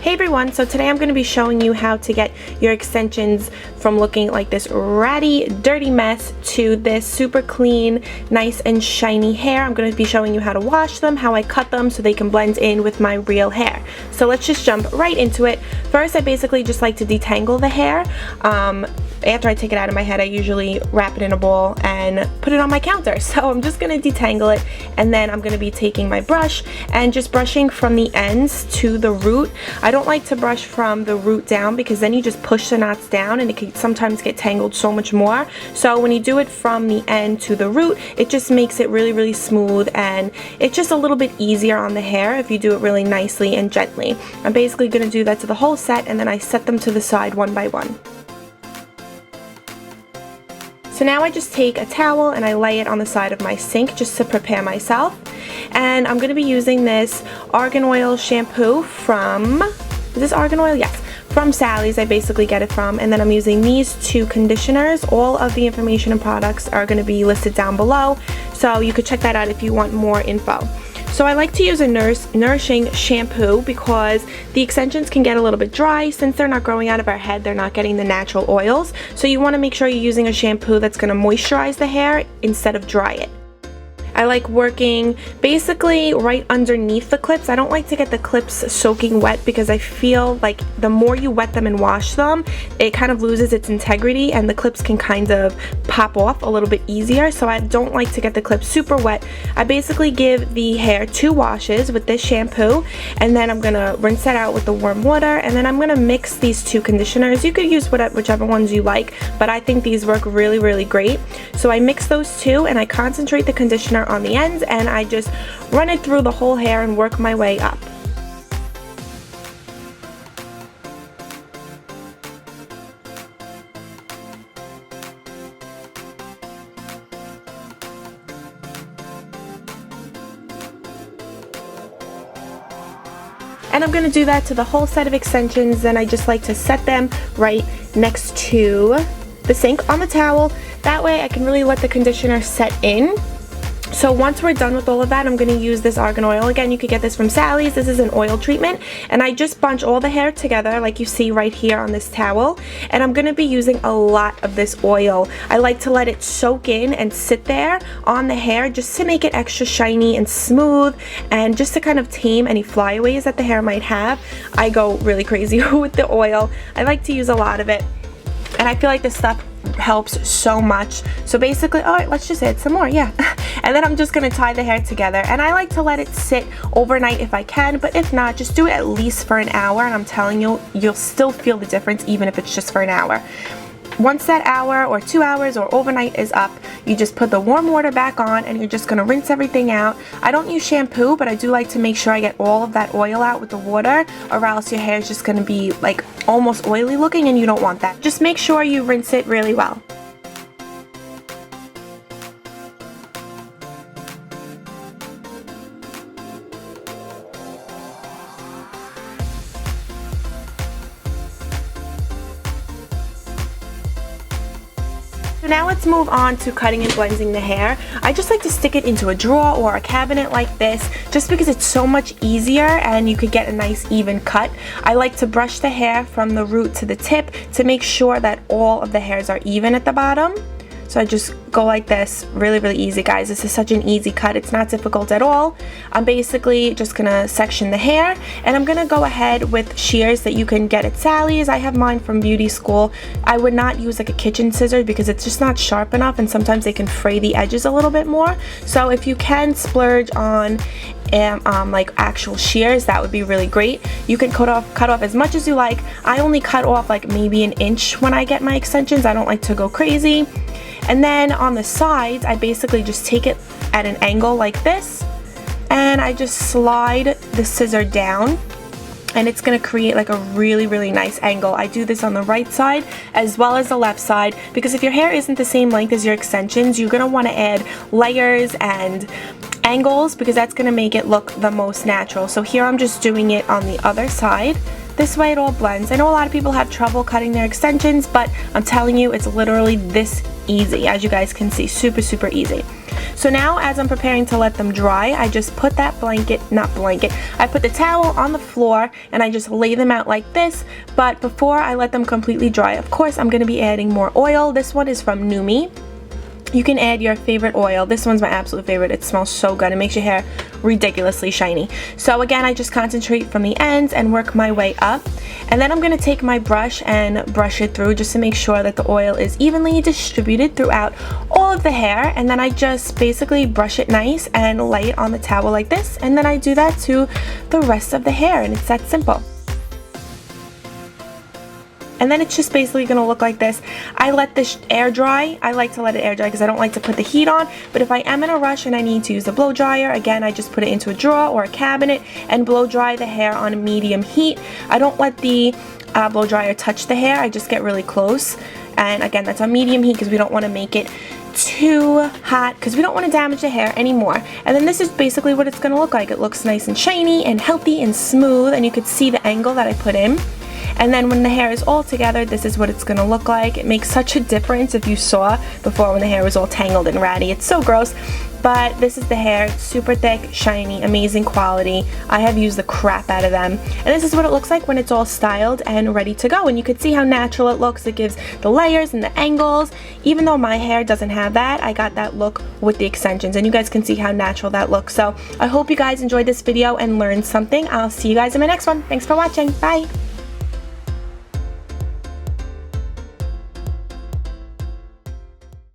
Hey everyone, so today I'm going to be showing you how to get your extensions from looking like this ratty, dirty mess to this super clean, nice and shiny hair. I'm going to be showing you how to wash them, how I cut them so they can blend in with my real hair. So let's just jump right into it. First, I basically just like to detangle the hair. After I take it out of my head, I usually wrap it in a ball and put it on my counter. So I'm just going to detangle it, and then I'm going to be taking my brush and just brushing from the ends to the root. I don't like to brush from the root down because then you just push the knots down and it can sometimes get tangled so much more. So when you do it from the end to the root, it just makes it really, really smooth, and it's just a little bit easier on the hair if you do it really nicely and gently. I'm basically going to do that to the whole set, and then I set them to the side one by one. So now I just take a towel and I lay it on the side of my sink just to prepare myself. And I'm going to be using this Argan Oil shampoo from, is this Argan Oil? Yes, from Sally's. I basically get it from. And then I'm using these two conditioners. All of the information and products are going to be listed down below, so you could check that out if you want more info. So I like to use a nourishing shampoo because the extensions can get a little bit dry. Since they're not growing out of our head, they're not getting the natural oils. So you want to make sure you're using a shampoo that's going to moisturize the hair instead of dry it. I like working basically right underneath the clips. I don't like to get the clips soaking wet because I feel like the more you wet them and wash them, it kind of loses its integrity and the clips can kind of pop off a little bit easier. So I don't like to get the clips super wet. I basically give the hair 2 washes with this shampoo, and then I'm gonna rinse that out with the warm water, and then I'm gonna mix these 2 conditioners. You could use whichever ones you like, but I think these work really, really great. So I mix those 2 and I concentrate the conditioner on the ends, and I just run it through the whole hair and work my way up. And I'm going to do that to the whole set of extensions, and I just like to set them right next to the sink on the towel. That way I can really let the conditioner set in. So once we're done with all of that, I'm going to use this Argan Oil. Again, you could get this from Sally's. This is an oil treatment, and I just bunch all the hair together like you see right here on this towel, and I'm going to be using a lot of this oil. I like to let it soak in and sit there on the hair just to make it extra shiny and smooth, and just to kind of tame any flyaways that the hair might have. I go really crazy with the oil. I like to use a lot of it, and I feel like this stuff helps so much. So basically, alright, let's just add some more, yeah. And then I'm just going to tie the hair together, and I like to let it sit overnight if I can, but if not, just do it at least for an hour, and I'm telling you, you'll still feel the difference even if it's just for an hour. Once that hour or 2 hours or overnight is up, you just put the warm water back on, and you're just going to rinse everything out. I don't use shampoo, but I do like to make sure I get all of that oil out with the water, or else your hair is just going to be like almost oily looking, and you don't want that. Just make sure you rinse it really well. So now let's move on to cutting and blending the hair. I just like to stick it into a drawer or a cabinet like this, just because it's so much easier and you could get a nice even cut. I like to brush the hair from the root to the tip to make sure that all of the hairs are even at the bottom. So I just go like this, really, really easy, guys. This is such an easy cut. It's not difficult at all. I'm basically just gonna section the hair, and I'm gonna go ahead with shears that you can get at Sally's. I have mine from beauty school. I would not use like a kitchen scissors because it's just not sharp enough, and sometimes they can fray the edges a little bit more. So if you can splurge on like actual shears, that would be really great. You can cut off as much as you like. I only cut off like maybe an inch when I get my extensions. I don't like to go crazy. And then on the sides, I basically just take it at an angle like this, and I just slide the scissor down, and it's going to create like a really, really nice angle. I do this on the right side as well as the left side, because if your hair isn't the same length as your extensions, you're going to want to add layers and angles, because that's going to make it look the most natural. So here I'm just doing it on the other side. This way it all blends. I know a lot of people have trouble cutting their extensions, but I'm telling you, it's literally this easy. As you guys can see, super, super easy. So now as I'm preparing to let them dry, I just put that I put the towel on the floor and I just lay them out like this. But before I let them completely dry, of course, I'm going to be adding more oil. This one is from Nume. You can add your favorite oil. This one's my absolute favorite. It smells so good. It makes your hair ridiculously shiny. So again, I just concentrate from the ends and work my way up. And then I'm going to take my brush and brush it through just to make sure that the oil is evenly distributed throughout all of the hair. And then I just basically brush it nice and lay it on the towel like this. And then I do that to the rest of the hair, and it's that simple. And then it's just basically going to look like this. I let this air dry. I like to let it air dry because I don't like to put the heat on. But if I am in a rush and I need to use a blow dryer, again, I just put it into a drawer or a cabinet and blow dry the hair on medium heat. I don't let the blow dryer touch the hair. I just get really close. And again, that's on medium heat because we don't want to make it too hot because we don't want to damage the hair anymore. And then this is basically what it's going to look like. It looks nice and shiny and healthy and smooth, and you could see the angle that I put in. And then when the hair is all together, this is what it's going to look like. It makes such a difference if you saw before when the hair was all tangled and ratty. It's so gross. But this is the hair. It's super thick, shiny, amazing quality. I have used the crap out of them. And this is what it looks like when it's all styled and ready to go. And you can see how natural it looks. It gives the layers and the angles. Even though my hair doesn't have that, I got that look with the extensions. And you guys can see how natural that looks. So I hope you guys enjoyed this video and learned something. I'll see you guys in my next one. Thanks for watching. Bye.